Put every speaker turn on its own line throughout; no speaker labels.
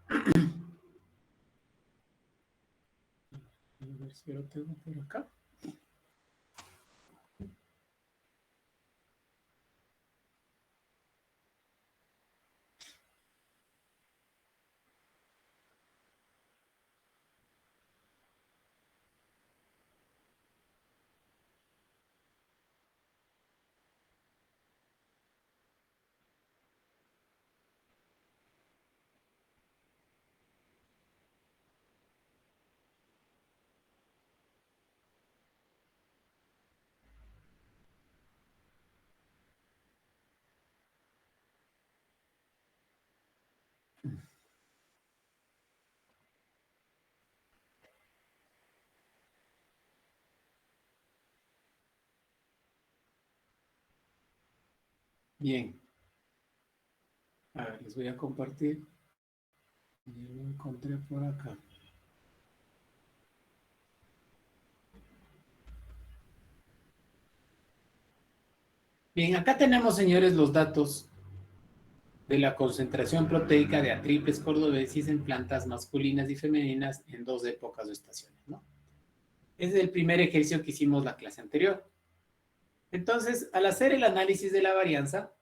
A ver si lo tengo por acá. Bien. A ver, les voy a compartir. Ya lo encontré por acá. Bien, acá tenemos, señores, los datos de la concentración proteica de Atriplex cordobensis en plantas masculinas y femeninas en 2 épocas o estaciones, ¿no? Ese es el primer ejercicio que hicimos la clase anterior. Entonces, al hacer el análisis de la varianza,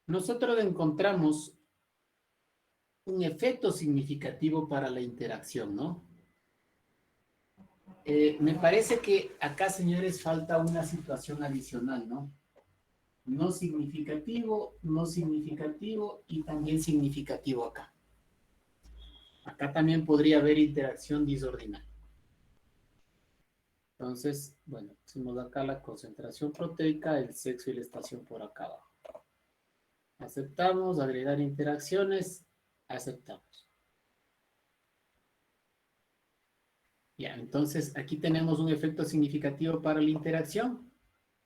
nosotros encontramos un efecto significativo para la interacción, ¿no? Me parece que acá, señores, falta una situación adicional, ¿no? No significativo y también significativo acá. Acá también podría haber interacción disordinal. Entonces, bueno, pusimos acá la concentración proteica, el sexo y la estación por acá abajo. Aceptamos, agregar interacciones, aceptamos. Ya, entonces aquí tenemos un efecto significativo para la interacción,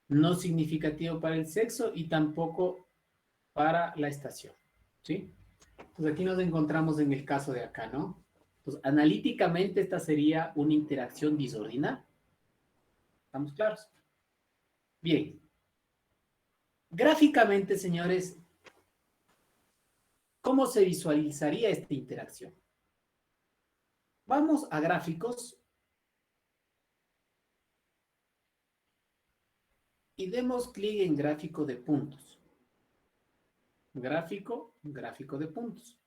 no significativo para el sexo y tampoco para la estación, ¿sí? Entonces aquí nos encontramos en el caso de acá, ¿no? Entonces, analíticamente esta sería una interacción disordinal. ¿Estamos claros? Bien. Gráficamente, señores, ¿cómo se visualizaría esta interacción? Vamos a gráficos y demos clic en gráfico de puntos. Gráfico de puntos.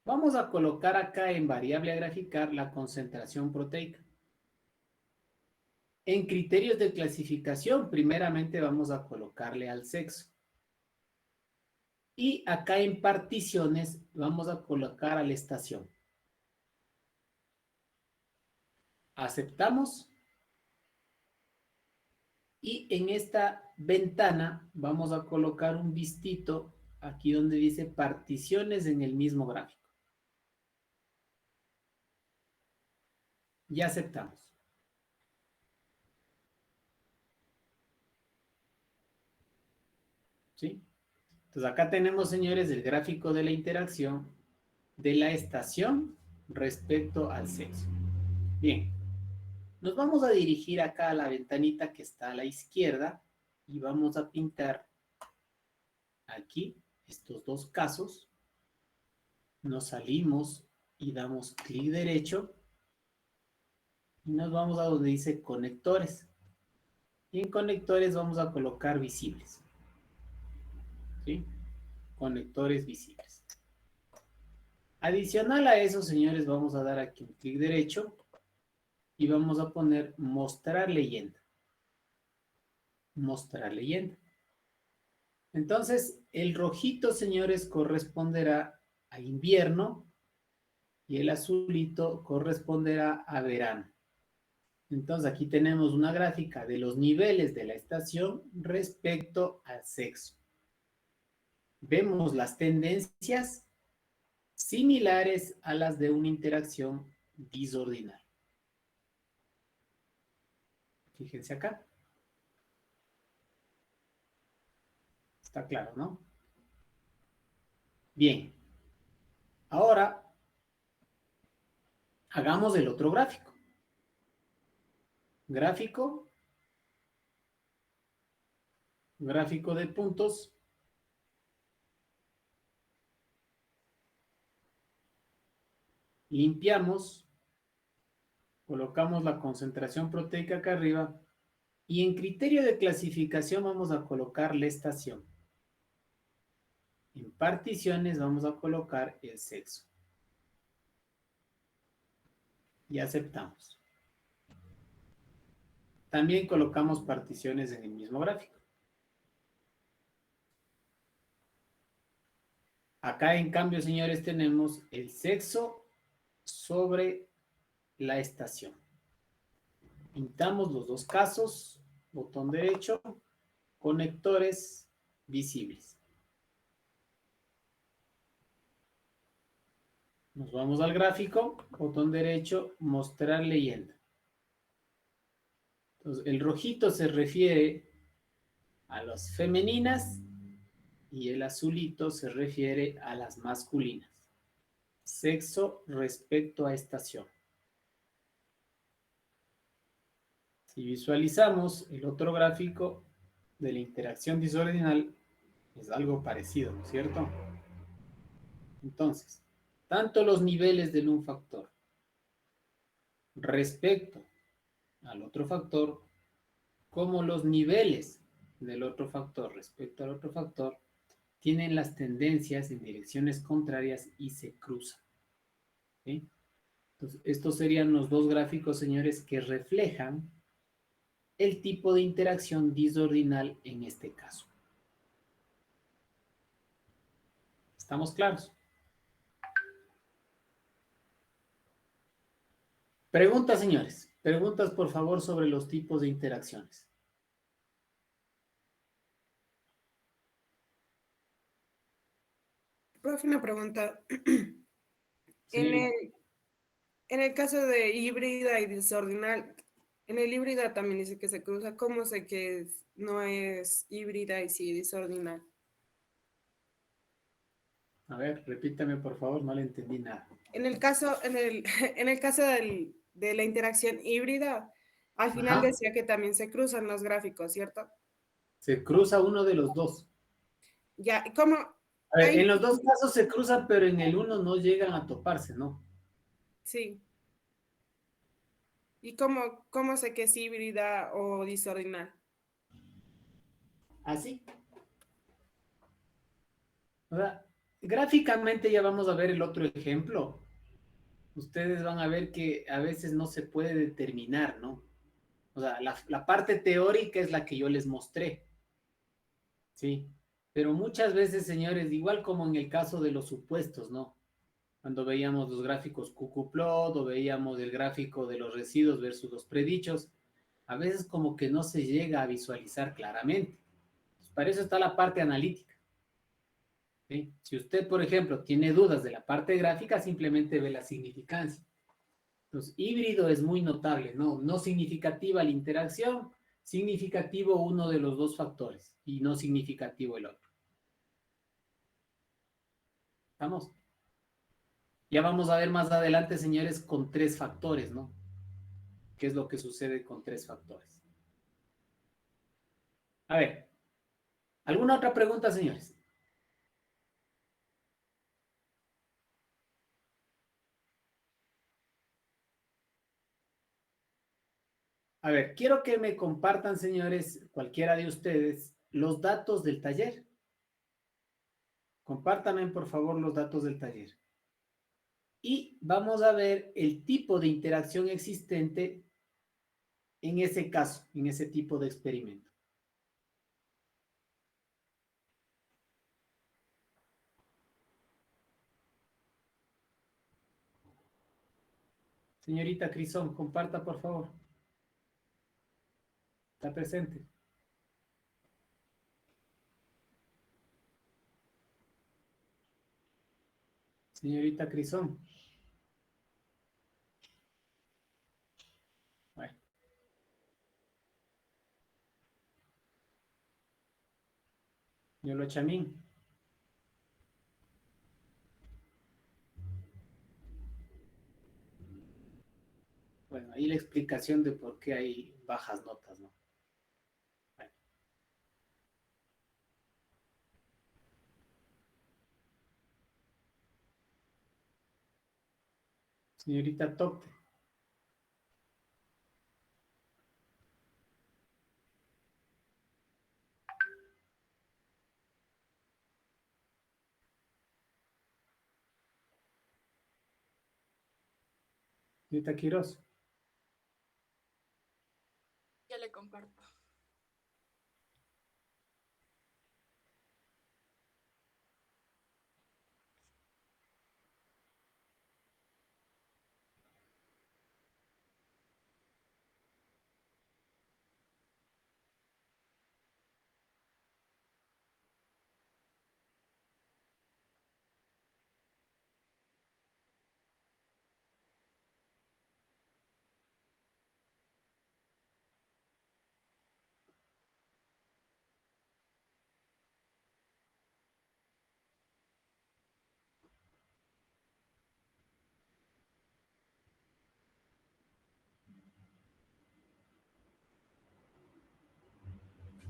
Vamos a colocar acá en variable a graficar la concentración proteica. En criterios de clasificación, primeramente vamos a colocarle al sexo. Y acá en particiones vamos a colocar a la estación. Aceptamos. Y en esta ventana vamos a colocar un vistito aquí donde dice particiones en el mismo gráfico. Ya aceptamos. ¿Sí? Entonces acá tenemos, señores, el gráfico de la interacción de la estación respecto al sexo. Bien, nos vamos a dirigir acá a la ventanita que está a la izquierda y vamos a pintar aquí estos dos casos. Nos salimos y damos clic derecho y nos vamos a donde dice conectores. Y en conectores vamos a colocar visibles. ¿Sí? Conectores visibles. Adicional a eso, señores, vamos a dar aquí un clic derecho y vamos a poner mostrar leyenda. Mostrar leyenda. Entonces, el rojito, señores, corresponderá a invierno y el azulito corresponderá a verano. Entonces, aquí tenemos una gráfica de los niveles de la estación respecto al sexo. Vemos las tendencias similares a las de una interacción disordinal. Fíjense acá. Está claro, ¿no? Bien. Ahora Hagamos el otro gráfico. Gráfico de puntos. Limpiamos, colocamos la concentración proteica acá arriba y en criterio de clasificación vamos a colocar la estación. En particiones vamos a colocar el sexo. Y aceptamos. También colocamos particiones en el mismo gráfico. Acá, en cambio, señores, tenemos el sexo sobre la estación. Pintamos los dos casos, botón derecho, conectores visibles. Nos vamos al gráfico, botón derecho, mostrar leyenda. Entonces, el rojito se refiere a las femeninas y el azulito se refiere a las masculinas. Sexo respecto a estación. Si visualizamos el otro gráfico de la interacción disordinal, es algo parecido, ¿no es cierto? Entonces, tanto los niveles del un factor respecto al otro factor, como los niveles del otro factor respecto al otro factor, tienen las tendencias en direcciones contrarias y se cruzan. ¿Sí? Entonces, estos serían los dos gráficos, señores, que reflejan el tipo de interacción disordinal en este caso. ¿Estamos claros? Preguntas, señores. Preguntas, por favor, sobre los tipos de interacciones.
Profe, una pregunta. En
Sí.
el, en el caso de híbrida y disordinal, en el híbrida también dice que se cruza. ¿Cómo sé que no es híbrida y sí disordinal?
A ver, repítame, por favor, no le entendí nada.
En el caso, en el caso de la interacción híbrida, al final
Ajá.
decía que también se cruzan los gráficos, ¿cierto?
Se cruza uno de los dos.
Ya, ¿cómo?
A ver,
Hay,
en los dos casos se cruzan, pero en el uno no llegan a toparse, ¿no?
sí. ¿Y cómo sé que es híbrida o disordinal?
Así. O sea, gráficamente ya vamos a ver el otro ejemplo. Ustedes van a ver que a veces no se puede determinar, ¿no? O sea, la parte teórica es la que yo les mostré, ¿sí? Pero muchas veces, señores, igual como en el caso de los supuestos, ¿no? Cuando veíamos los gráficos cucuplot o veíamos el gráfico de los residuos versus los predichos, a veces como que no se llega a visualizar claramente. Pues para eso está la parte analítica. ¿Sí? Si usted, por ejemplo, tiene dudas de la parte gráfica, simplemente ve la significancia. Entonces, híbrido es muy notable, ¿no? No significativa la interacción, significativo uno de los dos factores y no significativo el otro. ¿Estamos? Ya vamos a ver más adelante, señores, con tres factores, ¿no? ¿Qué es lo que sucede con tres factores? A ver, ¿alguna otra pregunta, señores? A ver, quiero que me compartan, señores, cualquiera de ustedes, los datos del taller. Compártanme, por favor, los datos del taller. Y vamos a ver el tipo de interacción existente en ese caso, en ese tipo de experimento. Señorita Crisón, comparta, por favor. Está presente. Señorita Crisón. Bueno, Yolo Chamín. Bueno, ahí la explicación de por qué hay bajas notas, ¿no? Bueno, señorita Topte. Señorita Quiroz.
Ya le comparto.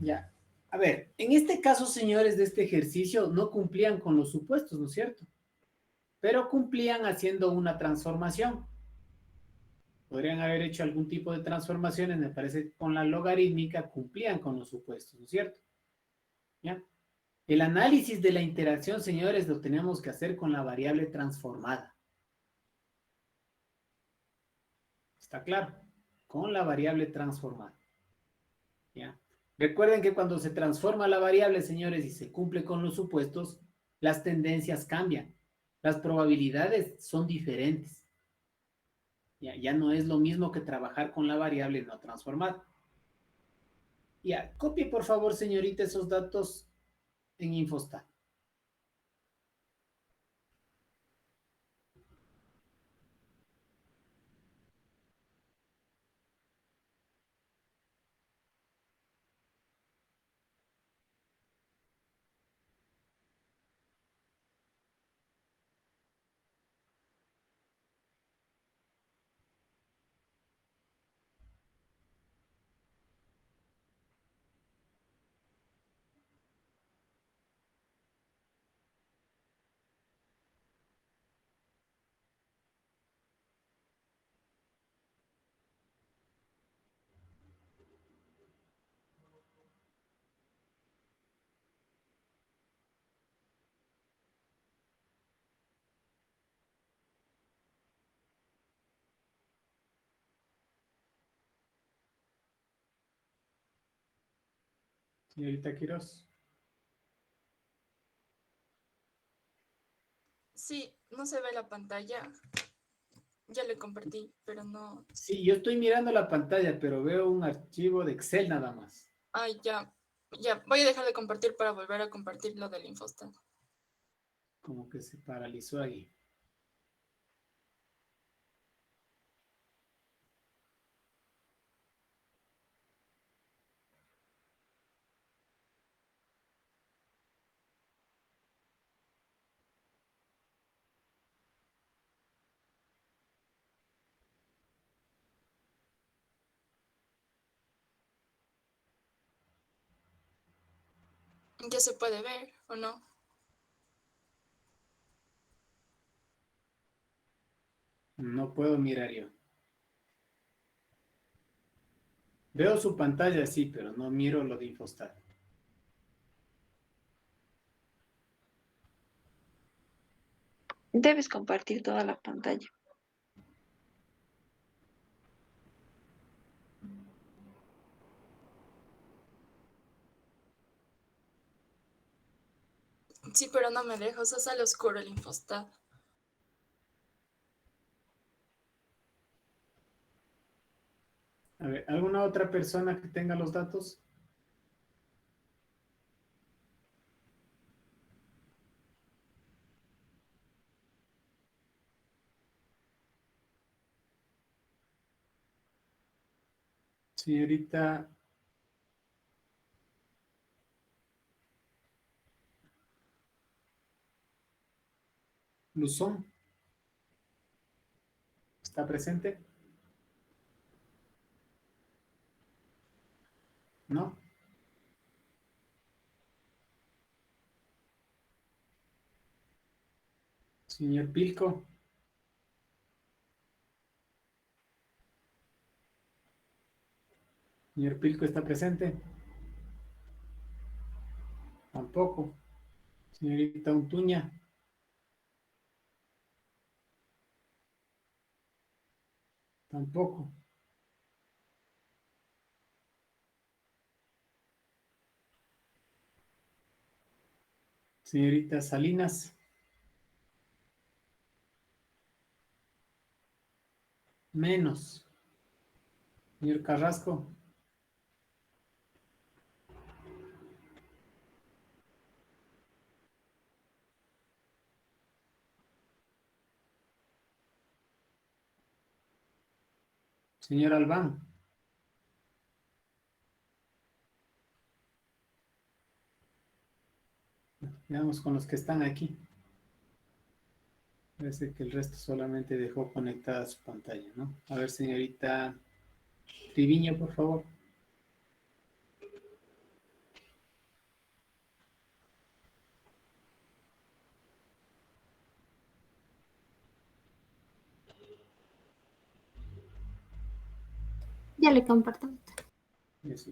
Ya. A ver, en este caso, señores, de este ejercicio no cumplían con los supuestos, ¿no es cierto? Pero cumplían haciendo una transformación. Podrían haber hecho algún tipo de transformaciones, me parece que con la logarítmica cumplían con los supuestos, ¿no es cierto? ¿Ya? El análisis de la interacción, señores, lo tenemos que hacer con la variable transformada. ¿Está claro? Con la variable transformada. ¿Ya? Recuerden que cuando se transforma la variable, señores, y se cumple con los supuestos, las tendencias cambian. Las probabilidades son diferentes. Ya no es lo mismo que trabajar con la variable no transformada. Ya, copie por favor, señorita, esos datos en Infostat. Señorita Quiroz.
Sí, no se ve la pantalla. Ya le compartí, pero no.
Sí, yo estoy mirando la pantalla, pero veo un archivo de Excel nada más.
Ay, ya. Ya, voy a dejar de compartir para volver a compartir lo del Infostat.
Como que se paralizó ahí.
Ya se puede ver, ¿o no?
No puedo mirar yo. Veo su pantalla, sí, pero no miro lo de Infostat.
Debes compartir toda la pantalla.
Sí, pero no me deja, o sea, sale oscuro el Infostat.
A ver, ¿alguna otra persona que tenga los datos? Señorita Luzón, ¿está presente? ¿No? Señor Pilco. Señor Pilco, ¿está presente? Tampoco. Señorita Untuña. Tampoco. Señorita Salinas. Menos. Señor Carrasco. Señor Albán. Veamos con los que están aquí. Parece que el resto solamente dejó conectada su pantalla, ¿no? A ver, señorita Triviño, por favor.
Ya le comparto.
Eso.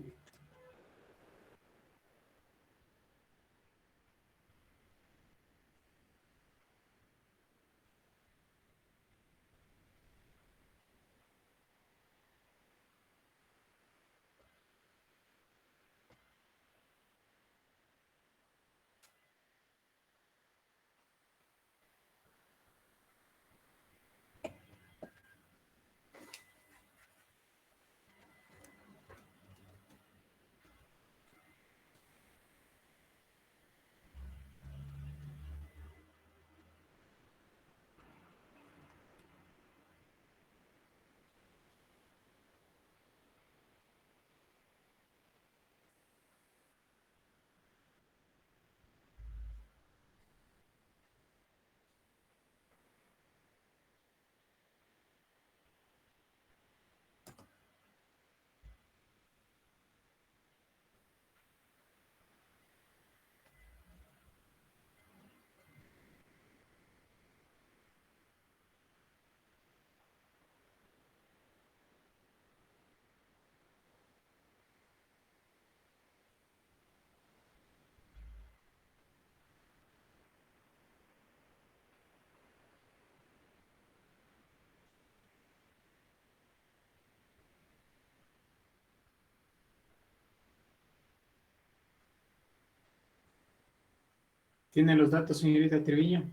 ¿Tiene los datos, señorita Treviño?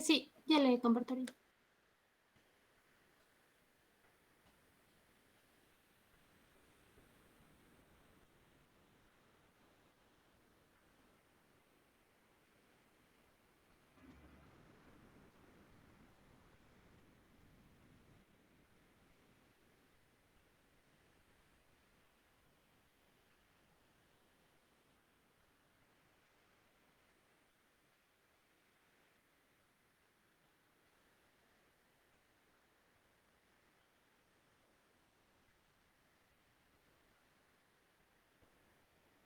Sí, ya le comparto ahorita.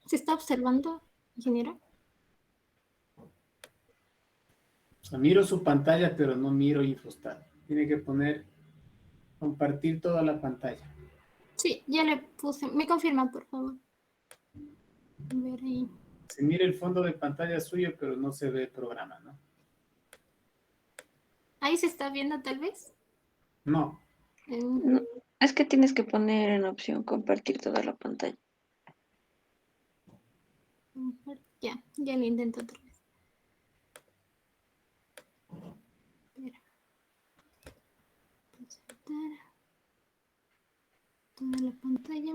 ¿Se está observando, ingeniero?
O sea, miro su pantalla, pero no miro Infostat. Tiene que poner compartir toda la pantalla.
Sí, ya le puse. ¿Me confirma, por favor? A ver ahí.
Se mira el fondo de pantalla suyo, pero no se ve el programa, ¿no?
Ahí se está viendo, tal vez.
No.
No, es que tienes que poner en opción compartir toda la pantalla.
Ya le intento otra vez. Espera. Presentar toda la pantalla.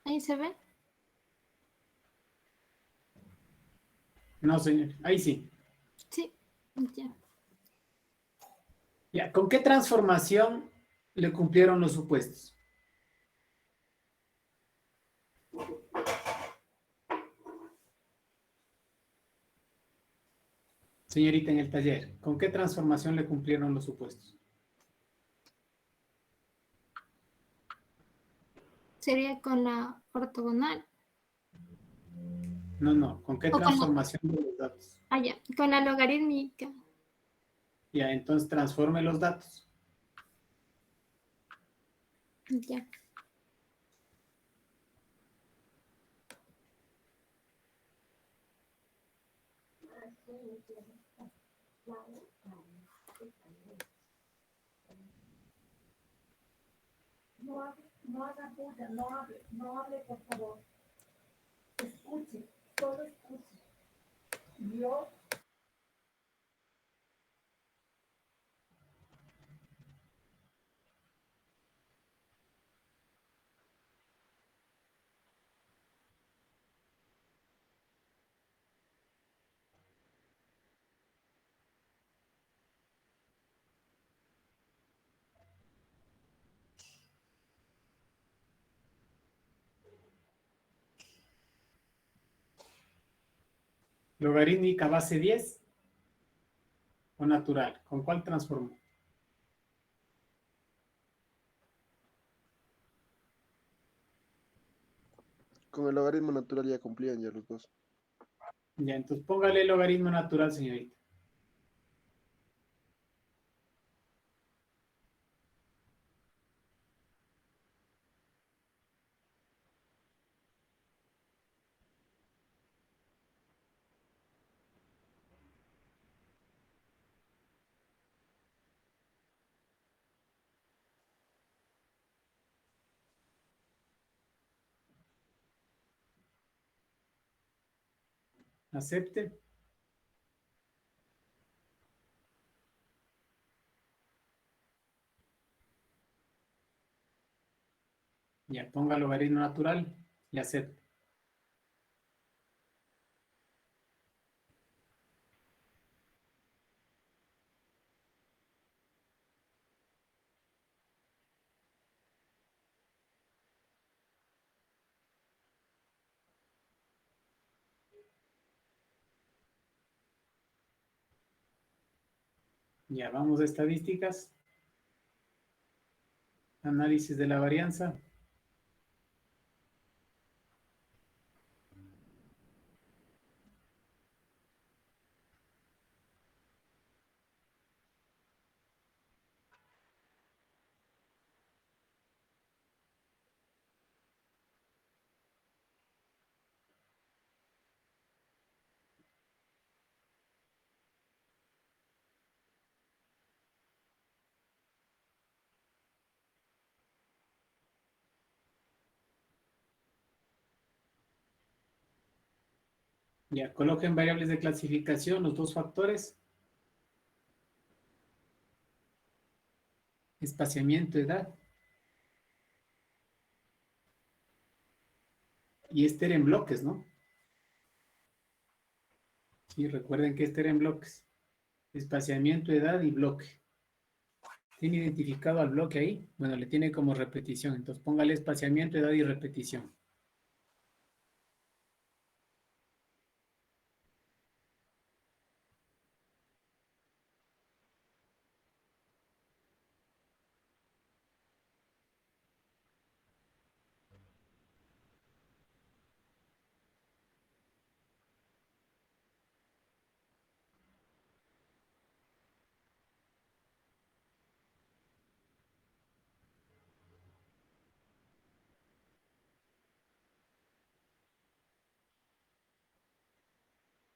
Ahí se ve.
No, señor. Ahí sí.
Sí, ya.
Ya. ¿Con qué transformación le cumplieron los supuestos? Señorita, en el taller, ¿con qué transformación le cumplieron los supuestos?
Sería con la ortogonal.
No, ¿con qué
O con la,
transformación de los datos?
ya, con la logarítmica.
Ya, entonces transforme los datos.
Ya.
¿Logarítmica base 10 o natural? ¿Con cuál transformó?
Con el logaritmo natural ya cumplían ya los dos.
Ya, entonces póngale el logaritmo natural, señorita. Acepte. Ya, ponga logaritmo natural y acepte. Ya, vamos a estadísticas. Análisis de la varianza. Ya, coloquen variables de clasificación, los dos factores. Espaciamiento, edad. Y este era en bloques, ¿no? Sí, recuerden que este era en bloques. Espaciamiento, edad y bloque. ¿Tiene identificado al bloque ahí? Bueno, le tiene como repetición. Entonces póngale espaciamiento, edad y repetición.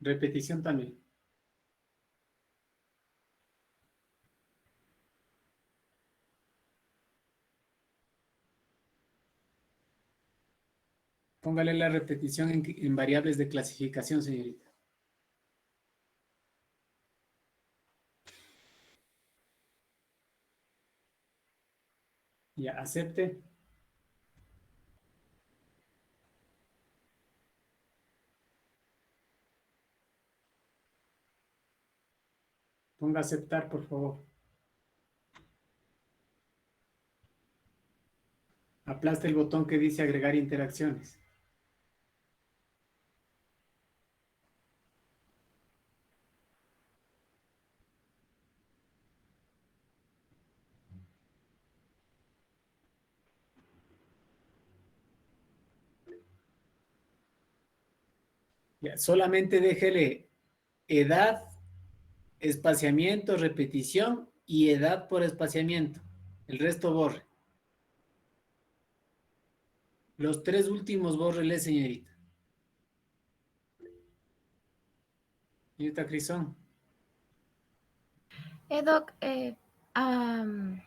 Repetición también. Póngale la repetición en variables de clasificación, señorita. Ya, acepte. Ponga aceptar, por favor. Aplaste el botón que dice agregar interacciones. Ya, solamente déjele edad, espaciamiento, repetición y edad por espaciamiento. El resto borre. Los 3 últimos bórrele, señorita. Señorita Crisón.
Doc, en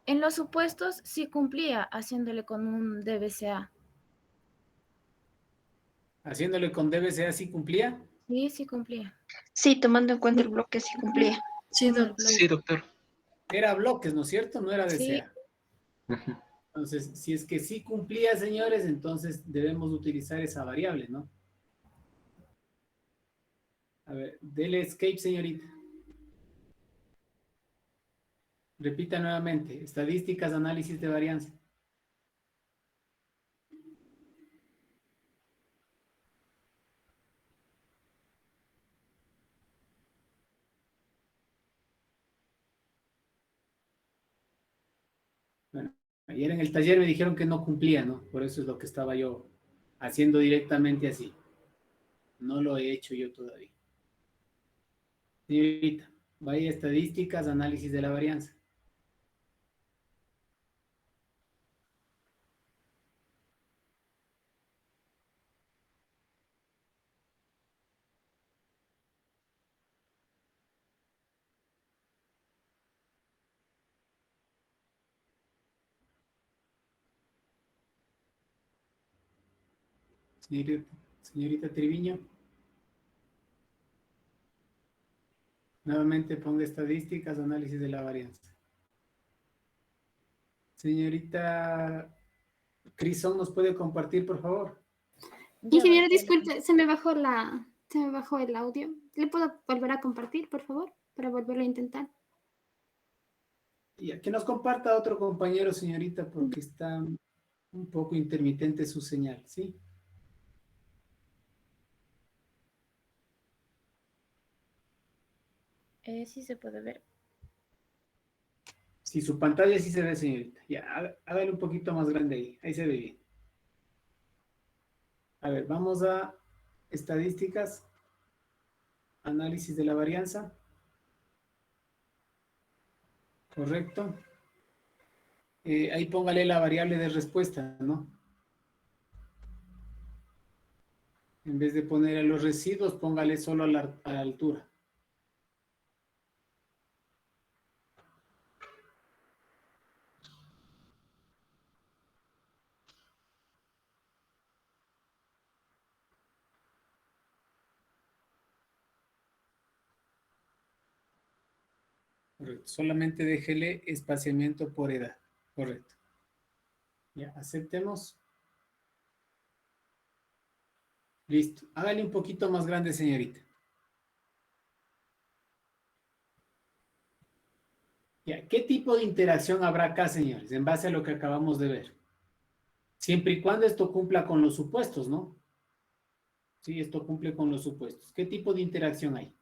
los supuestos sí cumplía haciéndole con un DBCA.
Haciéndole con DBCA sí cumplía.
Sí, sí cumplía.
Sí, tomando en cuenta el bloque, sí cumplía.
Sí,
Con el
Sí,
bloque.
doctor.
Era bloques, ¿no es cierto? No era
Sí.
DCA. Entonces, si es que sí cumplía, señores, entonces debemos utilizar esa variable, ¿no? A ver, dele escape, señorita. Repita nuevamente. Estadísticas, análisis de varianza. Bueno, ayer en el taller me dijeron que no cumplía, ¿no? Por eso es lo que estaba yo haciendo directamente así. No lo he hecho yo todavía. Señorita, vaya a estadísticas, análisis de la varianza. Señorita Triviño. Nuevamente ponga estadísticas, análisis de la varianza. Señorita Crison, ¿nos puede compartir, por favor?
Ingeniero, disculpe, se me bajó el audio. ¿Le puedo volver a compartir, por favor? Para volverlo a intentar.
Y que nos comparta otro compañero, señorita, porque está un poco intermitente su señal, ¿sí?
Sí se puede ver.
Sí, su pantalla sí se ve, señorita. Ya, hágale un poquito más grande ahí. Ahí se ve bien. A ver, vamos a estadísticas, análisis de la varianza. Correcto. Ahí póngale la variable de respuesta, ¿no? En vez de poner a los residuos, póngale solo a la altura. Correcto. Solamente déjele espaciamiento por edad. Correcto. Ya, aceptemos. Listo. Hágale un poquito más grande, señorita. Ya, ¿qué tipo de interacción habrá acá, señores? En base a lo que acabamos de ver. Siempre y cuando esto cumpla con los supuestos, ¿no? Sí, esto cumple con los supuestos. ¿Qué tipo de interacción hay?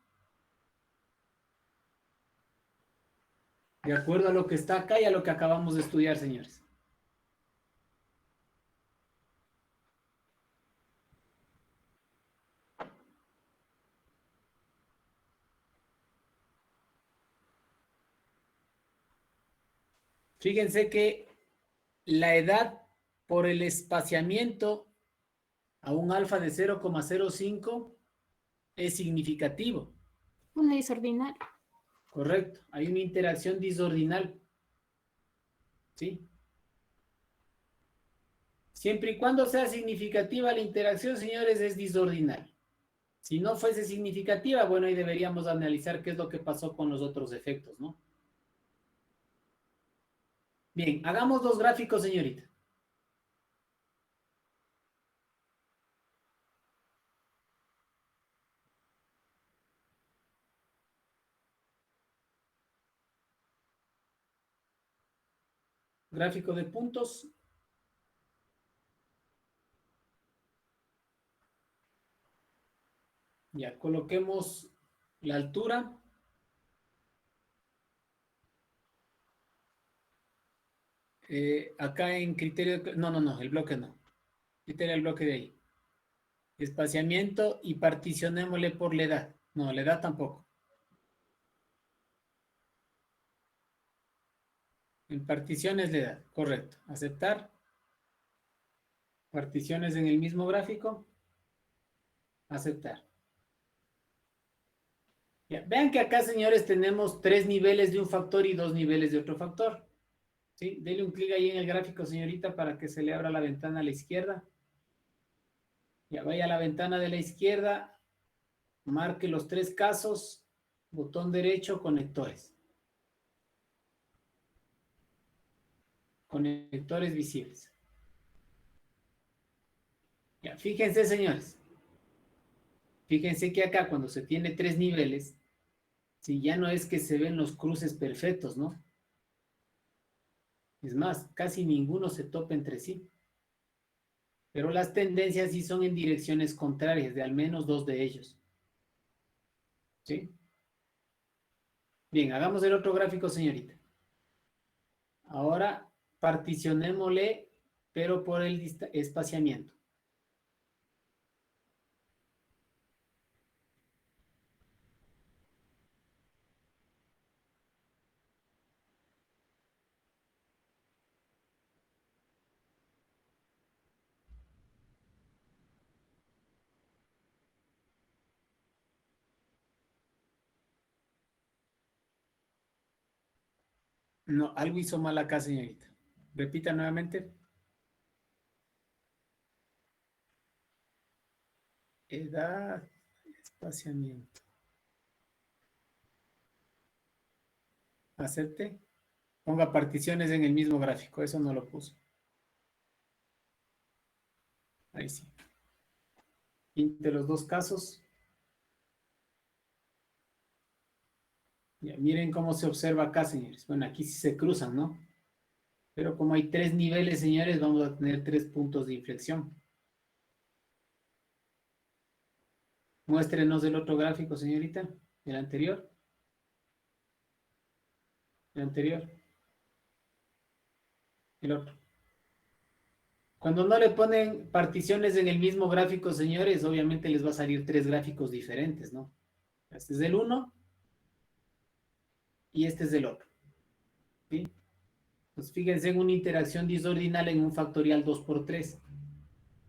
De acuerdo a lo que está acá y a lo que acabamos de estudiar, señores. Fíjense que la edad por el espaciamiento a un alfa de 0,05 es significativo.
Una disordinal.
Correcto. Hay una interacción disordinal. ¿Sí? Siempre y cuando sea significativa la interacción, señores, es disordinal. Si no fuese significativa, bueno, ahí deberíamos analizar qué es lo que pasó con los otros efectos, ¿no? Bien, hagamos dos gráficos, señorita. Gráfico de puntos. Ya, coloquemos la altura. Acá en criterio, no, el bloque no. Quítale el bloque de ahí. Espaciamiento y particionémosle por la edad. No, la edad tampoco. En particiones de edad, correcto. Aceptar. Particiones en el mismo gráfico. Aceptar. Ya, vean que acá, señores, tenemos 3 niveles de un factor y 2 niveles de otro factor. ¿Sí? Dele un clic ahí en el gráfico, señorita, para que se le abra la ventana a la izquierda. Ya vaya a la ventana de la izquierda, marque los 3 casos, botón derecho, conectores. Conectores visibles. Ya, fíjense, señores. Fíjense que acá cuando se tiene 3 niveles, si ya no es que se ven los cruces perfectos, ¿no? Es más, casi ninguno se topa entre sí. Pero las tendencias sí son en direcciones contrarias, de al menos 2 de ellos. ¿Sí? Bien, hagamos el otro gráfico, señorita. Ahora particionémosle, pero por el espaciamiento. No, algo hizo mal acá, señorita. Repita nuevamente. Edad, espaciamiento. Acepte. Ponga particiones en el mismo gráfico. Eso no lo puso. Ahí sí. Pinte los 2 casos. Ya, miren cómo se observa acá, señores. Bueno, aquí sí se cruzan, ¿no? Pero como hay 3 niveles, señores, vamos a tener 3 puntos de inflexión. Muéstrenos el otro gráfico, señorita. El anterior. El anterior. El otro. Cuando no le ponen particiones en el mismo gráfico, señores, obviamente les va a salir 3 gráficos diferentes, ¿no? Este es el 1 y este es el otro. ¿Sí? Pues fíjense en una interacción disordinal en un factorial 2 por 3.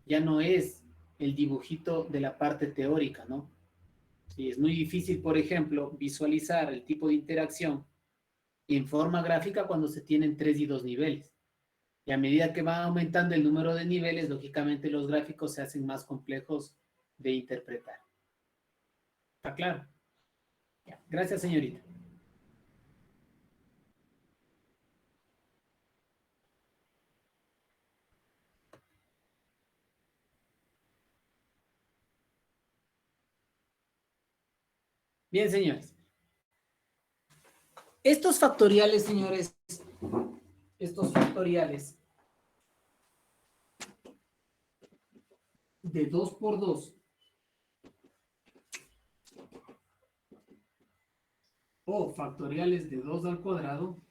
Ya no es el dibujito de la parte teórica, ¿no? Sí, es muy difícil, por ejemplo, visualizar el tipo de interacción en forma gráfica cuando se tienen 3 y 2 niveles. Y a medida que va aumentando el número de niveles, lógicamente los gráficos se hacen más complejos de interpretar. ¿Está claro? Ya. Gracias, señorita. Bien, señores. Estos factoriales, señores, estos factoriales de 2 por 2 o factoriales de 2 al cuadrado,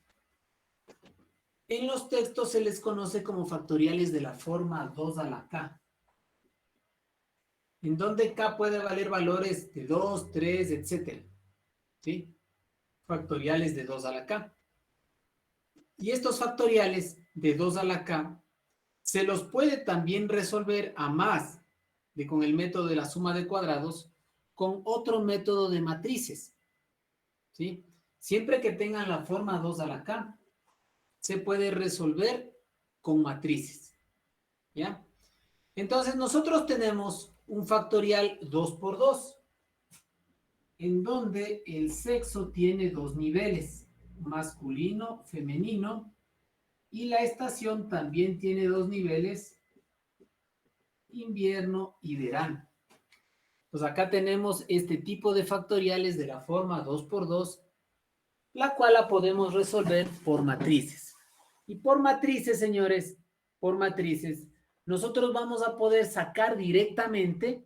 en los textos se les conoce como factoriales de la forma 2 a la k, en donde k puede valer valores de 2, 3, etc. ¿Sí? Factoriales de 2 a la k. Y estos factoriales de 2 a la k se los puede también resolver a más de con el método de la suma de cuadrados con otro método de matrices. ¿Sí? Siempre que tengan la forma 2 a la k, se puede resolver con matrices. ¿Ya? Entonces nosotros tenemos un factorial 2 por 2, en donde el sexo tiene 2 niveles, masculino, femenino, y la estación también tiene 2 niveles, invierno y verano. Pues acá tenemos este tipo de factoriales de la forma 2 por 2, la cual la podemos resolver por matrices. Y por matrices, señores, por matrices, nosotros vamos a poder sacar directamente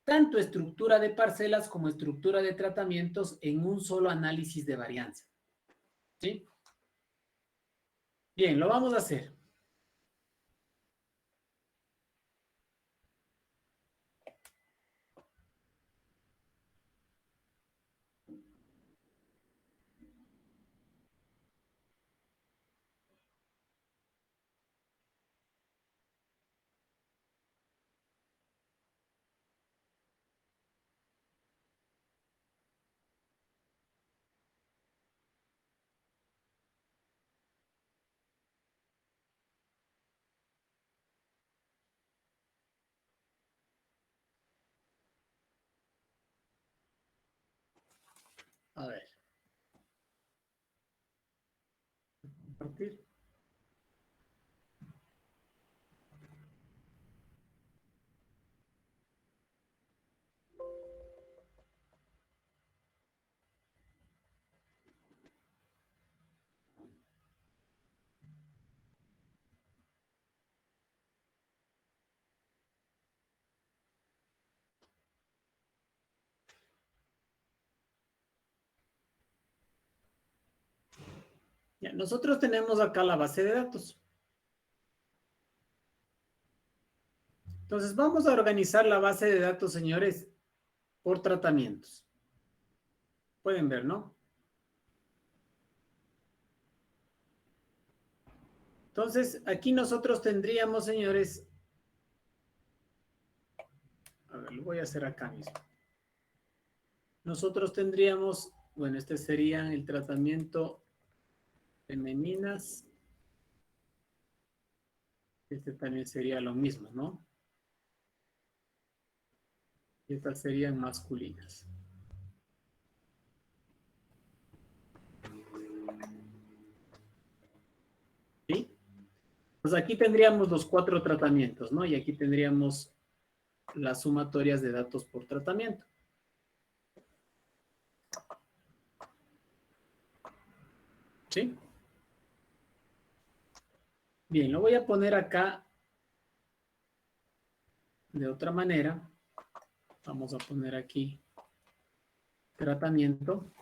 tanto estructura de parcelas como estructura de tratamientos en un solo análisis de varianza. ¿Sí? Bien, lo vamos a hacer. A ver. Compartir. Ya, nosotros tenemos acá la base de datos. Entonces vamos a organizar la base de datos, señores, por tratamientos. Pueden ver, ¿no? Entonces, aquí nosotros tendríamos, señores, a ver, lo voy a hacer acá mismo. Nosotros tendríamos, bueno, este sería el tratamiento femeninas. Este también sería lo mismo, ¿no? Y estas serían masculinas. ¿Sí? Pues aquí tendríamos los 4 tratamientos, ¿no? Y aquí tendríamos las sumatorias de datos por tratamiento. ¿Sí? Bien, lo voy a poner acá de otra manera. Vamos a poner aquí tratamiento.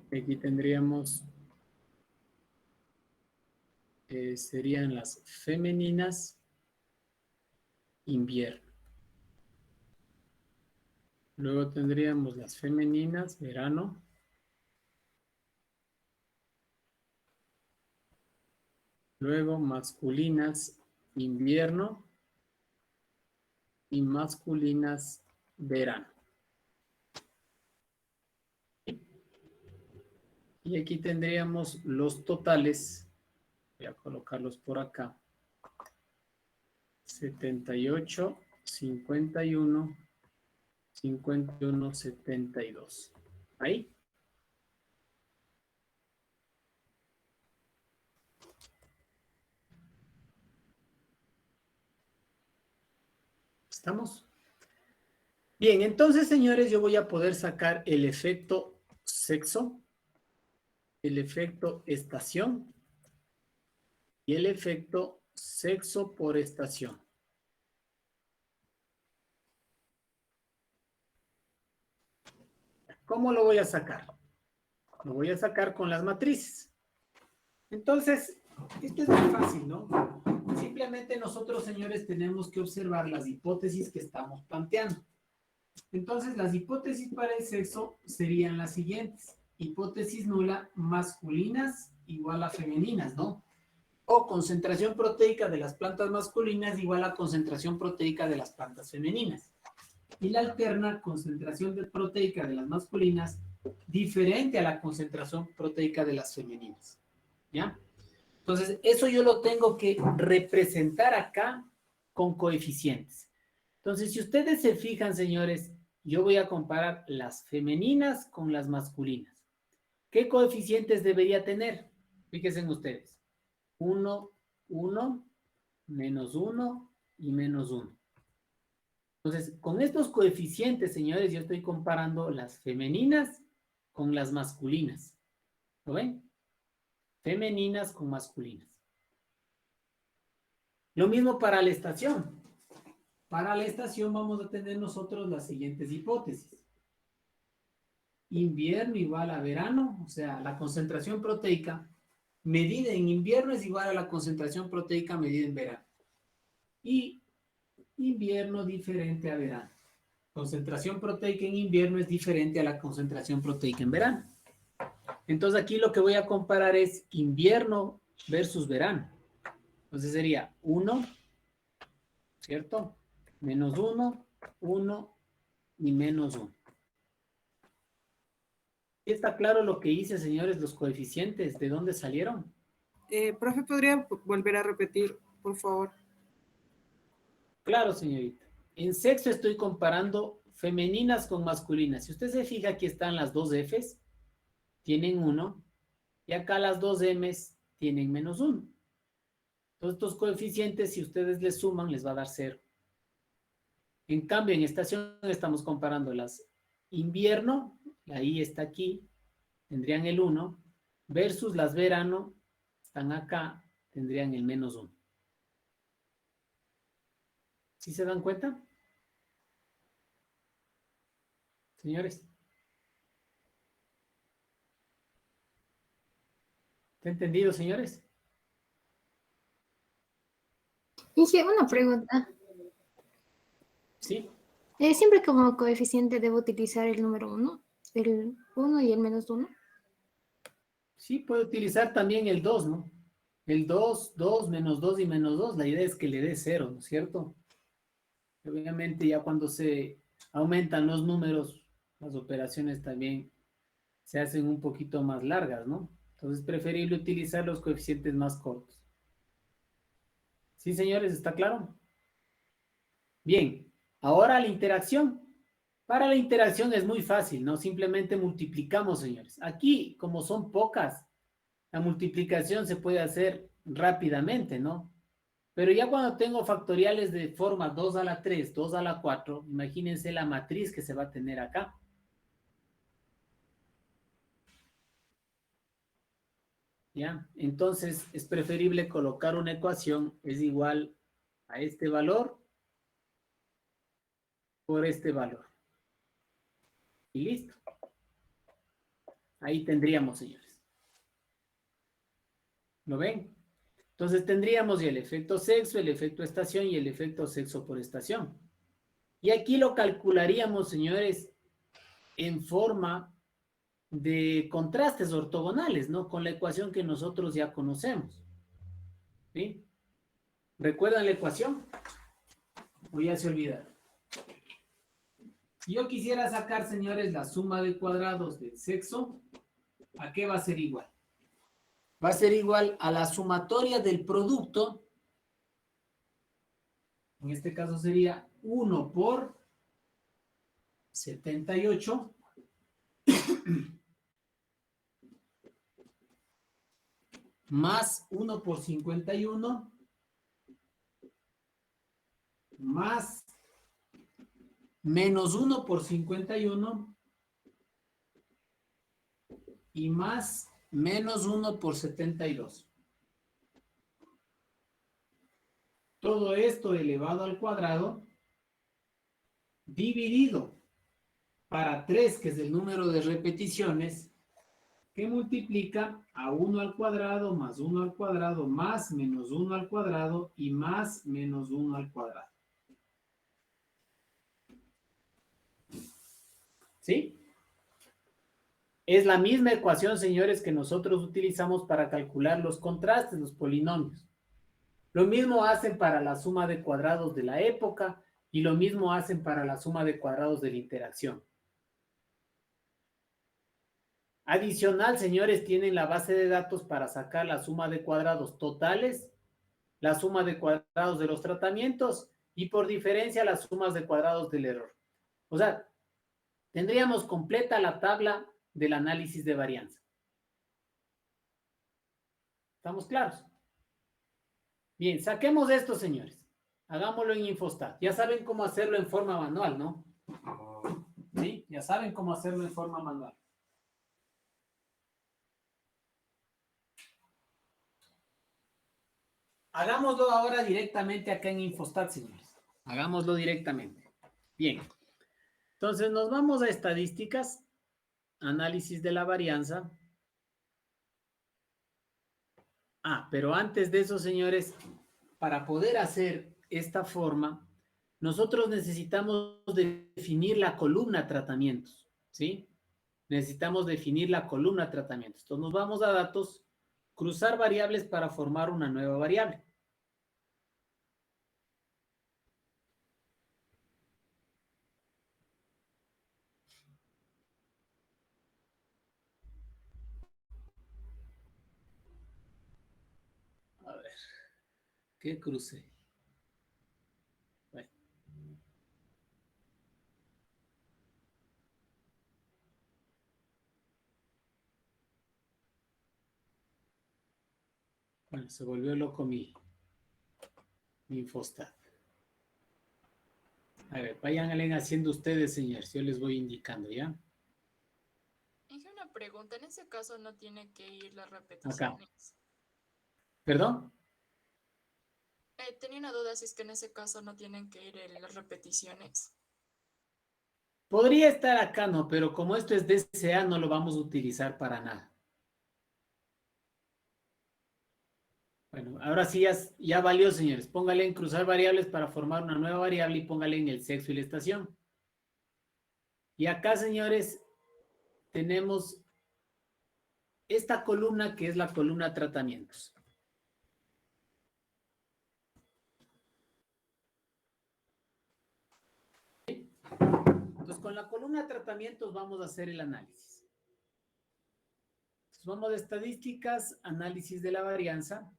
Aquí tendríamos, serían las femeninas invierno. Luego tendríamos las femeninas verano. Luego masculinas invierno y masculinas verano. Y aquí tendríamos los totales. Voy a colocarlos por acá. 78, 51, 51, 72. Ahí. ¿Estamos? Bien, entonces, señores, yo voy a poder sacar el efecto sexo, el efecto estación y el efecto sexo por estación. ¿Cómo lo voy a sacar? Lo voy a sacar con las matrices. Entonces, esto es muy fácil, ¿no? Simplemente nosotros, señores, tenemos que observar las hipótesis que estamos planteando. Entonces, las hipótesis para el sexo serían las siguientes. Hipótesis nula, masculinas igual a femeninas, ¿no? O concentración proteica de las plantas masculinas igual a concentración proteica de las plantas femeninas. Y la alterna, concentración proteica de las masculinas diferente a la concentración proteica de las femeninas. ¿Ya? Entonces, eso yo lo tengo que representar acá con coeficientes. Entonces, si ustedes se fijan, señores, yo voy a comparar las femeninas con las masculinas. ¿Qué coeficientes debería tener? Fíjense en ustedes. 1, 1, menos 1 y menos 1. Entonces, con estos coeficientes, señores, yo estoy comparando las femeninas con las masculinas. ¿Lo ven? Femeninas con masculinas. Lo mismo para la estación. Para la estación vamos a tener nosotros las siguientes hipótesis. Invierno igual a verano, o sea, la concentración proteica medida en invierno es igual a la concentración proteica medida en verano. Y invierno diferente a verano. Concentración proteica en invierno es diferente a la concentración proteica en verano. Entonces aquí lo que voy a comparar es invierno versus verano. Entonces sería 1, ¿cierto? Menos 1, 1 y menos 1. ¿Está claro lo que hice, señores, los coeficientes? ¿De dónde salieron?
Profe, ¿podría volver a repetir, por favor?
Claro, señorita. En sexo estoy comparando femeninas con masculinas. Si usted se fija, aquí están las dos Fs, tienen 1, y acá las dos Ms tienen -1. Entonces, estos coeficientes, si ustedes les suman, les va a dar 0. En cambio, en estación estamos comparando las invierno, la I está aquí, tendrían el 1, versus las verano, están acá, tendrían el -1. ¿Sí se dan cuenta? Señores. ¿Está entendido, señores?
Inge, una pregunta.
Sí.
¿Siempre como coeficiente debo utilizar el número 1? ¿El 1 y el -1?
Sí, puede utilizar también el 2, ¿no? El 2, 2, -2 y -2. La idea es que le dé 0, ¿no es cierto? Obviamente ya cuando se aumentan los números, las operaciones también se hacen un poquito más largas, ¿no? Entonces es preferible utilizar los coeficientes más cortos. ¿Sí, señores? ¿Está claro? Bien, ahora la interacción. Para la interacción es muy fácil, ¿no? Simplemente multiplicamos, señores. Aquí, como son pocas, la multiplicación se puede hacer rápidamente, ¿no? Pero ya cuando tengo factoriales de forma 2 a la 3, 2 a la 4, imagínense la matriz que se va a tener acá. ¿Ya? Entonces, es preferible colocar una ecuación, es igual a este valor por este valor. Y listo. Ahí tendríamos, señores. ¿Lo ven? Entonces tendríamos el efecto sexo, el efecto estación y el efecto sexo por estación. Y aquí lo calcularíamos, señores, en forma de contrastes ortogonales, ¿no? Con la ecuación que nosotros ya conocemos. ¿Sí? ¿Recuerdan la ecuación? ¿O ya se olvidaron? Si yo quisiera sacar, señores, la suma de cuadrados del sexo, ¿a qué va a ser igual? Va a ser igual a la sumatoria del producto. En este caso sería 1 por 78 más 1 por 51 más menos 1 por 51 y más menos 1 por 72. Todo esto elevado al cuadrado dividido para 3, que es el número de repeticiones, que multiplica a 1 al cuadrado más 1 al cuadrado más menos 1 al cuadrado y más menos 1 al cuadrado. ¿Sí? Es la misma ecuación, señores, que nosotros utilizamos para calcular los contrastes, los polinomios. Lo mismo hacen para la suma de cuadrados de la época y lo mismo hacen para la suma de cuadrados de la interacción. Adicional, señores, tienen la base de datos para sacar la suma de cuadrados totales, la suma de cuadrados de los tratamientos y por diferencia las sumas de cuadrados del error. O sea, tendríamos completa la tabla del análisis de varianza. ¿Estamos claros? Bien, saquemos esto, señores. Hagámoslo en Infostat. Ya saben cómo hacerlo en forma manual, ¿no? ¿Sí? Ya saben cómo hacerlo en forma manual. Hagámoslo ahora directamente acá en Infostat, señores. Hagámoslo directamente. Bien. Entonces nos vamos a estadísticas, análisis de la varianza. Pero antes de eso, señores, para poder hacer esta forma, nosotros necesitamos definir la columna tratamientos, ¿sí? Necesitamos definir la columna tratamientos. Entonces nos vamos a datos, cruzar variables para formar una nueva variable. A ver, ¿qué cruce? Bueno. Bueno, se volvió loco mi infostat. A ver, vayan haciendo ustedes, señores. Yo les voy indicando, ¿ya?
Hice una pregunta. En ese caso no tiene que ir las
Acá.
repeticiones.
¿Perdón?
Tenía una duda si es que en ese caso no tienen que ir las repeticiones.
Podría estar acá, ¿no? Pero como esto es DCA, no lo vamos a utilizar para nada. Bueno, ahora sí ya valió, señores. Póngale en cruzar variables para formar una nueva variable y póngale en el sexo y la estación. Y acá, señores, tenemos esta columna que es la columna tratamientos. Entonces, con la columna tratamientos vamos a hacer el análisis. Entonces, vamos de estadísticas, análisis de la varianza.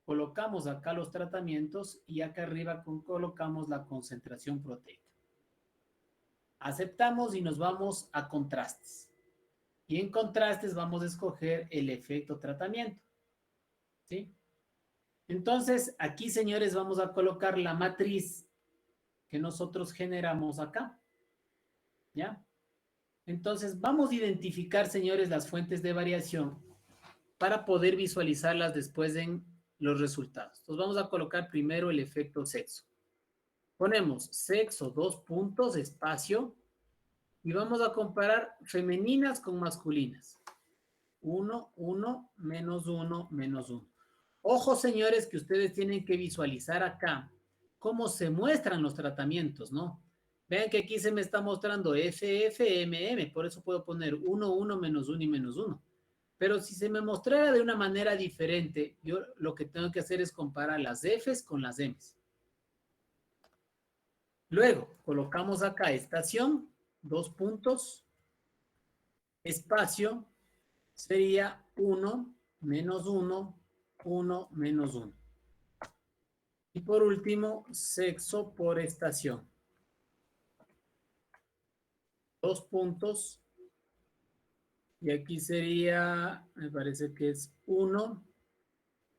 Colocamos acá los tratamientos y acá arriba colocamos la concentración proteica. Aceptamos y nos vamos a contrastes. Y en contrastes vamos a escoger el efecto tratamiento. ¿Sí? Entonces, aquí, señores, vamos a colocar la matriz que nosotros generamos acá. ¿Ya? Entonces, vamos a identificar, señores, las fuentes de variación para poder visualizarlas después en los resultados. Entonces, vamos a colocar primero el efecto sexo. Ponemos sexo, 2 puntos, espacio, y vamos a comparar femeninas con masculinas. 1, 1, menos 1, menos 1. Ojo, señores, que ustedes tienen que visualizar acá cómo se muestran los tratamientos, ¿no? Vean que aquí se me está mostrando F, F, M, M, por eso puedo poner 1, 1, menos 1 y menos 1. Pero si se me mostrara de una manera diferente, yo lo que tengo que hacer es comparar las Fs con las Ms. Luego, colocamos acá estación, 2 puntos, espacio, sería 1, menos 1, 1, menos 1. Y por último, sexo por estación. 2 puntos. Y aquí sería, me parece que es 1,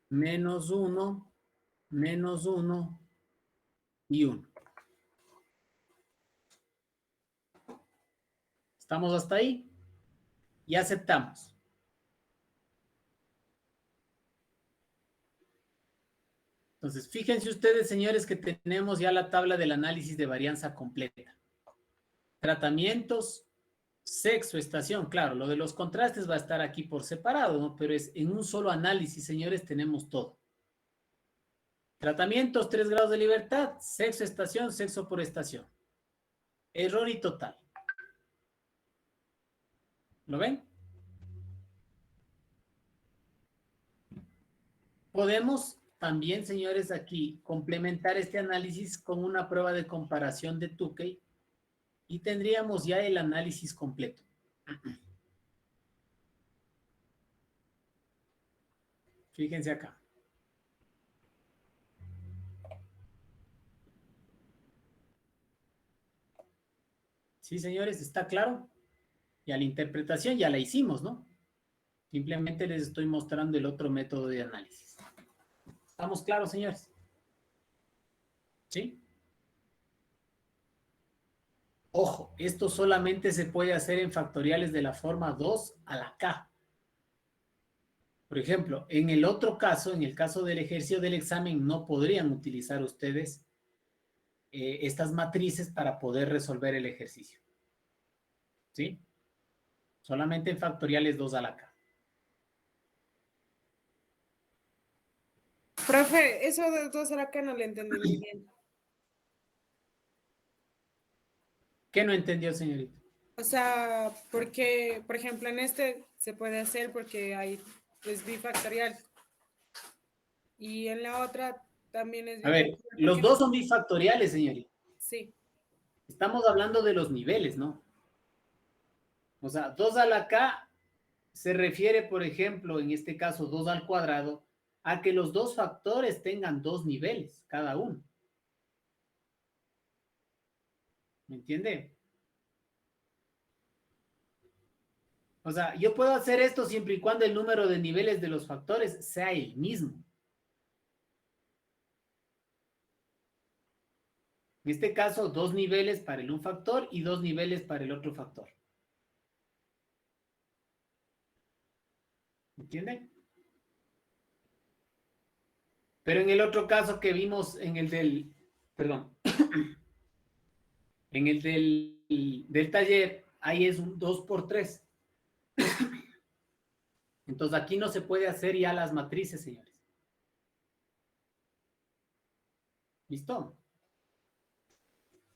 menos 1, menos 1 y 1. ¿Estamos hasta ahí? Y aceptamos. Entonces, fíjense ustedes, señores, que tenemos ya la tabla del análisis de varianza completa. Tratamientos, sexo, estación. Claro, lo de los contrastes va a estar aquí por separado, ¿no? Pero es en un solo análisis, señores, tenemos todo. Tratamientos, 3 grados de libertad, sexo, estación, sexo por estación. Error y total. ¿Lo ven? Podemos también, señores, aquí complementar este análisis con una prueba de comparación de Tukey y tendríamos ya el análisis completo. Fíjense acá. Sí, señores, ¿está claro? Ya la interpretación ya la hicimos, ¿no? Simplemente les estoy mostrando el otro método de análisis. ¿Estamos claros, señores? ¿Sí? Ojo, esto solamente se puede hacer en factoriales de la forma 2 a la K. Por ejemplo, en el otro caso, en el caso del ejercicio del examen, no podrían utilizar ustedes estas matrices para poder resolver el ejercicio. ¿Sí? Solamente en factoriales 2 a la K.
Profe, eso de 2 a la K no le entendí muy bien.
¿Qué no entendió, señorita?
O sea, porque, por ejemplo, en este se puede hacer porque hay, es bifactorial. Y en la otra también es
A ver,
bifactorial.
los dos son bifactoriales, señorita.
Sí.
Estamos hablando de los niveles, ¿no? O sea, 2 a la K se refiere, por ejemplo, en este caso 2 al cuadrado, a que los dos factores tengan 2 niveles cada uno. ¿Me entiende? O sea, yo puedo hacer esto siempre y cuando el número de niveles de los factores sea el mismo. En este caso, 2 niveles para el un factor y 2 niveles para el otro factor. ¿Entienden? Pero en el otro caso que vimos en el del, perdón, en el del taller, ahí es un 2 por 3. Entonces aquí no se puede hacer ya las matrices, señores. ¿Listo?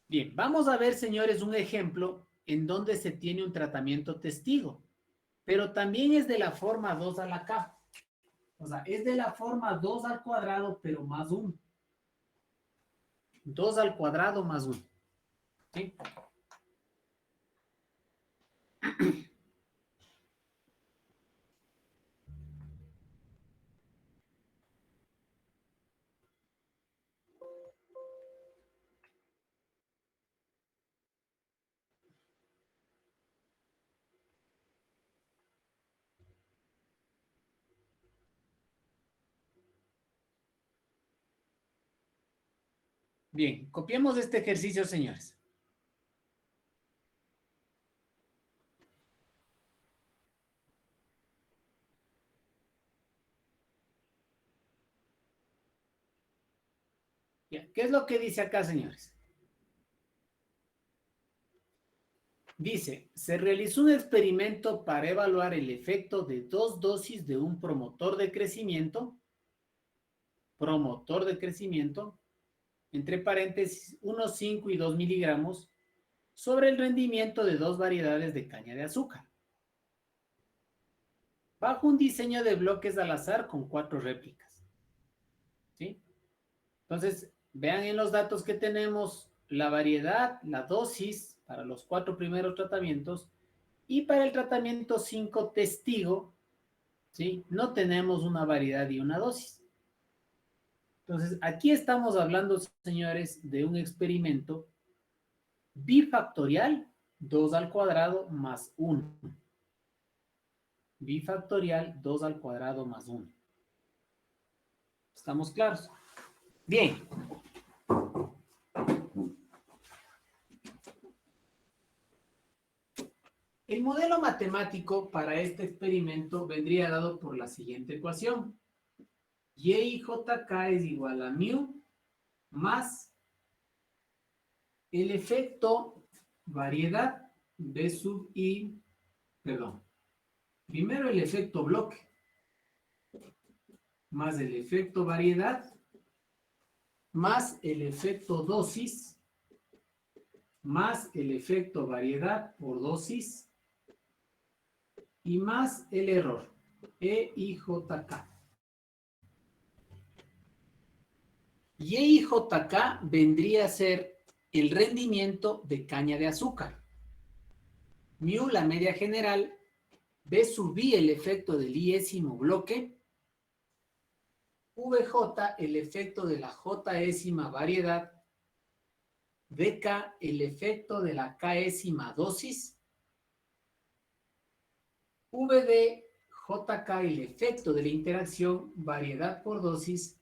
Bien, vamos a ver, señores, un ejemplo en donde se tiene un tratamiento testigo, pero también es de la forma 2 a la K. O sea, es de la forma 2 al cuadrado, pero más 1. 2 al cuadrado más 1. ¿Sí? Bien, copiemos este ejercicio, señores. Bien, ¿qué es lo que dice acá, señores? Dice, se realizó un experimento para evaluar el efecto de 2 dosis de un promotor de crecimiento, entre paréntesis, 1,5 y 2 miligramos, sobre el rendimiento de 2 variedades de caña de azúcar, bajo un diseño de bloques al azar con 4 réplicas. ¿Sí? Entonces, vean en los datos que tenemos la variedad, la dosis para los 4 primeros tratamientos, y para el tratamiento 5 testigo, ¿sí? No tenemos una variedad y una dosis. Entonces, aquí estamos hablando, señores, de un experimento bifactorial, 2 al cuadrado más 1. Bifactorial, 2 al cuadrado más 1. ¿Estamos claros? Bien. El modelo matemático para este experimento vendría dado por la siguiente ecuación. YJK es igual a mu más el efecto variedad B sub I, perdón, primero el efecto bloque más el efecto variedad más el efecto dosis más el efecto variedad por dosis y más el error EIJK. YIJK vendría a ser el rendimiento de caña de azúcar. Mu, la media general, B sub I, el efecto del iésimo bloque, VJ, el efecto de la Jésima variedad, DK, el efecto de la Késima dosis, VD, JK, el efecto de la interacción, variedad por dosis,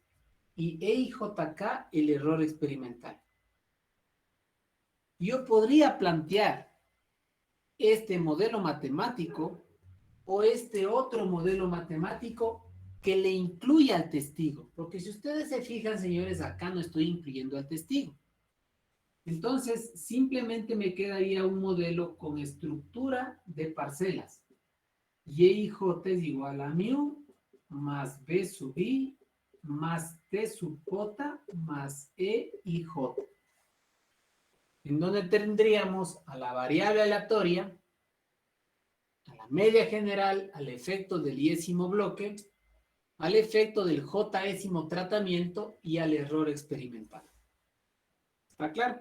y EIJK, el error experimental. Yo podría plantear este modelo matemático o este otro modelo matemático que le incluya al testigo. Porque si ustedes se fijan, señores, acá no estoy incluyendo al testigo. Entonces, simplemente me quedaría un modelo con estructura de parcelas. YIJ es igual a mu más B sub I más T sub J más EIJ. En donde tendríamos a la variable aleatoria, a la media general, al efecto del iésimo bloque, al efecto del Jésimo tratamiento y al error experimental. ¿Está claro?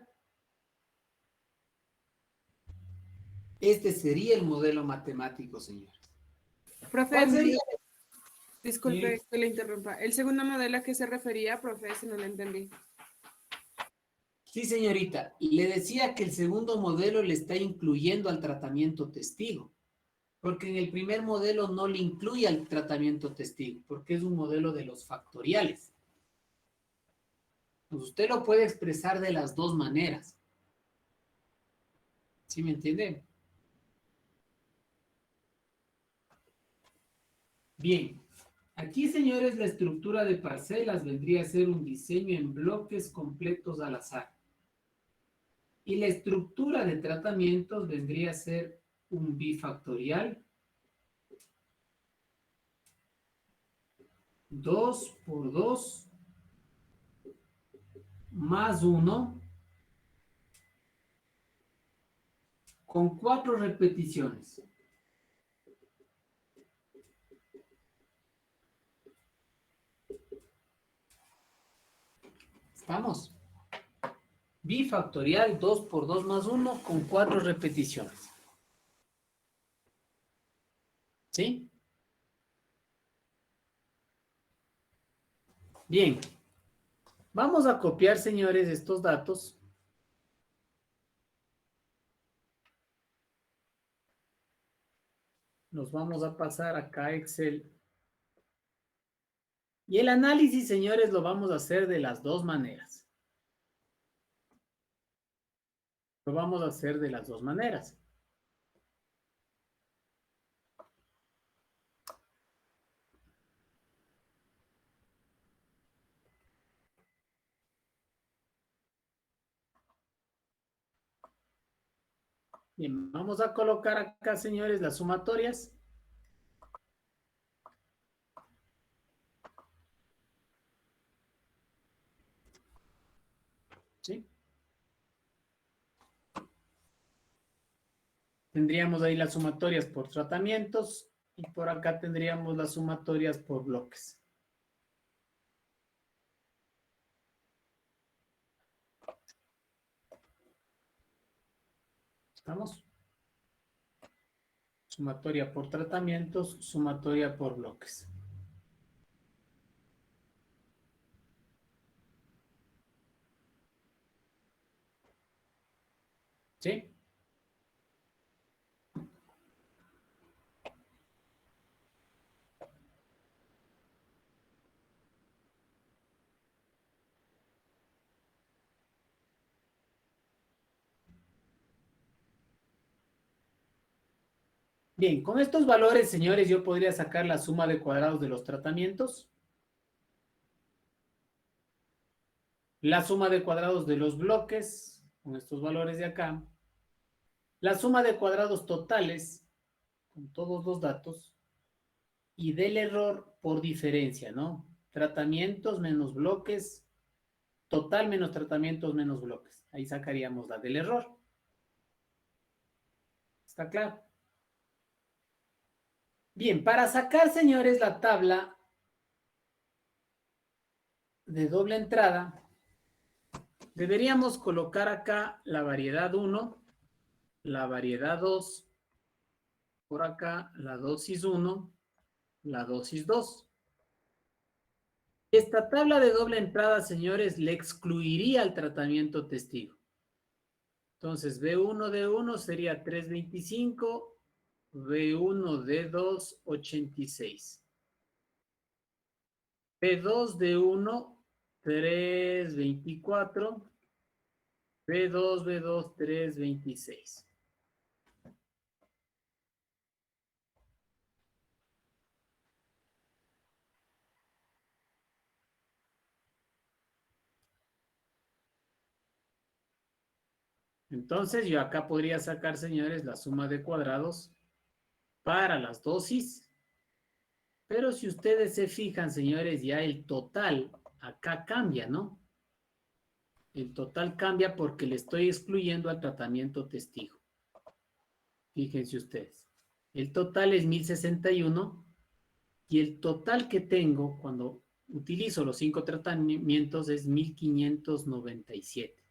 Este sería el modelo matemático, señores.
Profe,
¿Cuál sería?
disculpe
Sí.
que le interrumpa. El segundo modelo a qué se refería, profe, si no lo entendí.
Sí, señorita. Le decía que el segundo modelo le está incluyendo al tratamiento testigo, porque en el primer modelo no le incluye al tratamiento testigo, porque es un modelo de los factoriales. Pues usted lo puede expresar de las dos maneras. ¿Sí me entiende? Bien. Aquí, señores, la estructura de parcelas vendría a ser un diseño en bloques completos al azar. Y la estructura de tratamientos vendría a ser un bifactorial 2 por 2 más 1 con 4 repeticiones. ¿Estamos? Bifactorial 2 por 2 más 1 con 4 repeticiones. ¿Sí? Bien. Vamos a copiar, señores, estos datos. Los vamos a pasar acá a Excel. Y el análisis, señores, lo vamos a hacer de las dos maneras. Lo vamos a hacer de las dos maneras. Bien, vamos a colocar acá, señores, las sumatorias. ¿Sí? Tendríamos ahí las sumatorias por tratamientos y por acá tendríamos las sumatorias por bloques. ¿Estamos? Sumatoria por tratamientos, sumatoria por bloques. ¿Sí? Bien, con estos valores, señores, yo podría sacar la suma de cuadrados de los tratamientos, la suma de cuadrados de los bloques, con estos valores de acá, la suma de cuadrados totales, con todos los datos, y del error por diferencia, ¿no? Tratamientos menos bloques, total menos tratamientos menos bloques. Ahí sacaríamos la del error. ¿Está claro? Bien, para sacar, señores, la tabla de doble entrada, deberíamos colocar acá la variedad 1, la variedad 2, por acá la dosis 1, la dosis 2. Esta tabla de doble entrada, señores, le excluiría el tratamiento testigo. Entonces, B1 de 1 sería 325, B1 de 2, 86. B2 de 1, 324. B2, B2, 326. Entonces, yo acá podría sacar, señores, la suma de cuadrados para las dosis. Pero si ustedes se fijan, señores, ya el total acá cambia, ¿no? El total cambia porque le estoy excluyendo al tratamiento testigo. Fíjense ustedes. El total es 1061 y el total que tengo cuando utilizo los 5 tratamientos es 1597.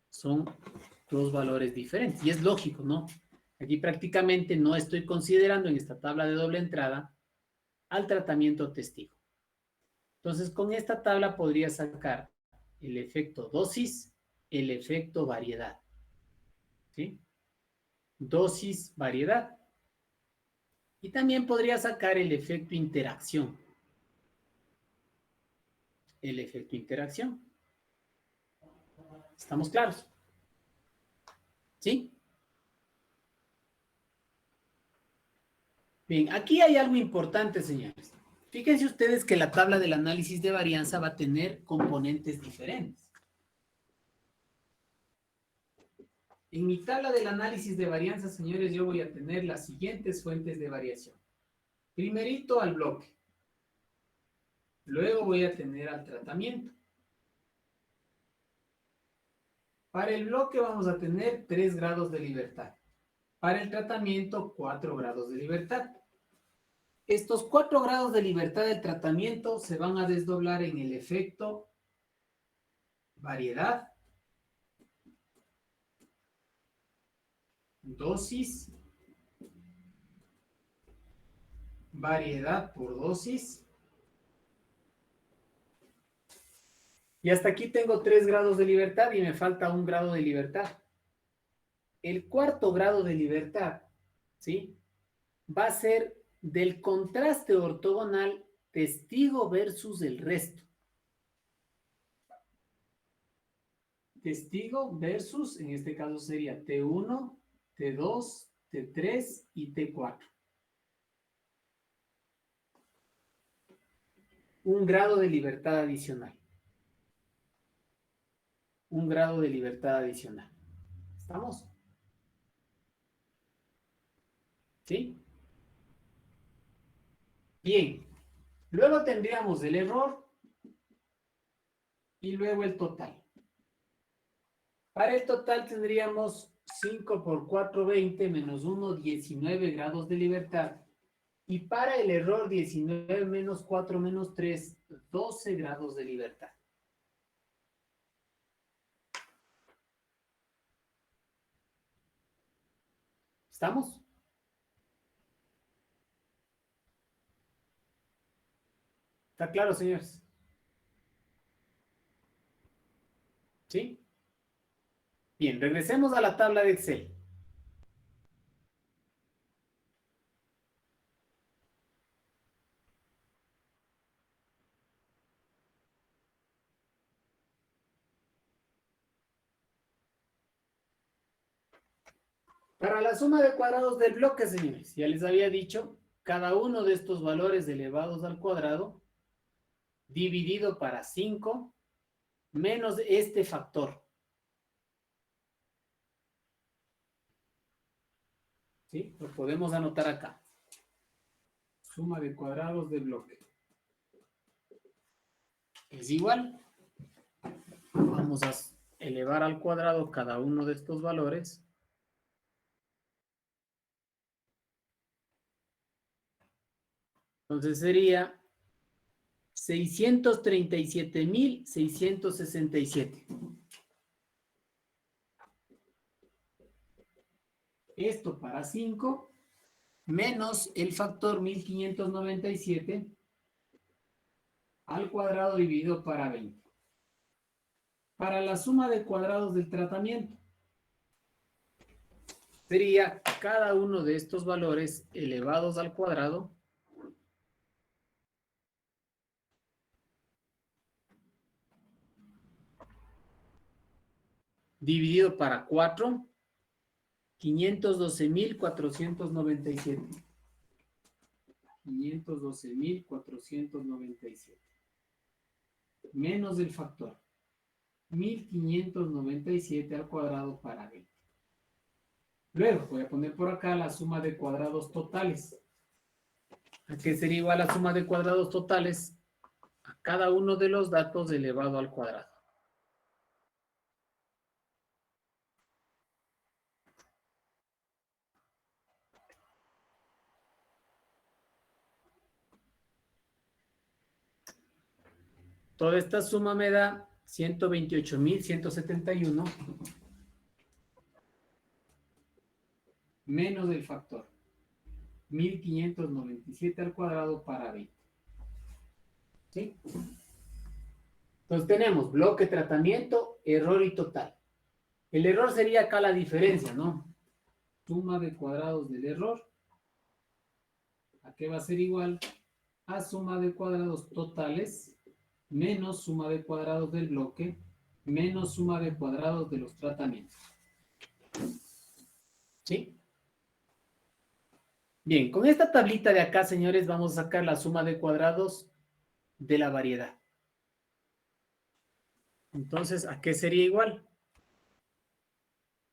Son dos valores diferentes. Y es lógico, ¿no? Aquí prácticamente no estoy considerando en esta tabla de doble entrada al tratamiento testigo. Entonces, con esta tabla podría sacar el efecto dosis, el efecto variedad. ¿Sí? Dosis, variedad. Y también podría sacar el efecto interacción. El efecto interacción. ¿Estamos claros? ¿Sí? Bien, aquí hay algo importante, señores. Fíjense ustedes que la tabla del análisis de varianza va a tener componentes diferentes. En mi tabla del análisis de varianza, señores, yo voy a tener las siguientes fuentes de variación. Primerito al bloque. Luego voy a tener al tratamiento. Para el bloque vamos a tener 3 grados de libertad. Para el tratamiento, 4 grados de libertad. Estos 4 grados de libertad del tratamiento se van a desdoblar en el efecto variedad, dosis, variedad por dosis. Y hasta aquí tengo 3 grados de libertad y me falta 1 grado de libertad. El cuarto grado de libertad, ¿sí? Va a ser del contraste ortogonal testigo versus el resto. Testigo versus, en este caso sería T1, T2, T3 y T4. 1 grado de libertad adicional. 1 grado de libertad adicional. ¿Estamos? ¿Sí? Bien. Luego tendríamos el error y luego el total. Para el total tendríamos 5 por 4, 20, menos 1, 19 grados de libertad. Y para el error, 19 menos 4 menos 3, 12 grados de libertad. ¿Estamos? ¿Está claro, señores? ¿Sí? Bien, regresemos a la tabla de Excel. Para la suma de cuadrados del bloque, señores, ya les había dicho, cada uno de estos valores elevados al cuadrado dividido para 5 menos este factor. ¿Sí? Lo podemos anotar acá. Suma de cuadrados del bloque. Es igual. Vamos a elevar al cuadrado cada uno de estos valores. Entonces sería 637.667. Esto para 5 menos el factor 1597 al cuadrado dividido para 20. Para la suma de cuadrados del tratamiento sería cada uno de estos valores elevados al cuadrado dividido para 4, 512.497. 512.497. Menos el factor 1597 al cuadrado para 20. Luego voy a poner por acá la suma de cuadrados totales. ¿A qué sería igual la suma de cuadrados totales? A cada uno de los datos elevado al cuadrado. Toda esta suma me da 128.171 menos el factor 1597 al cuadrado para 20. ¿Sí? Entonces tenemos bloque, tratamiento, error y total. El error sería acá la diferencia, ¿no? Suma de cuadrados del error. ¿A qué va a ser igual? A suma de cuadrados totales menos suma de cuadrados del bloque menos suma de cuadrados de los tratamientos. ¿Sí? Bien, con esta tablita de acá, señores, vamos a sacar la suma de cuadrados de la variedad. Entonces, ¿a qué sería igual?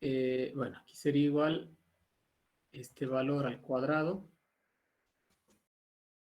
Bueno, aquí sería igual este valor al cuadrado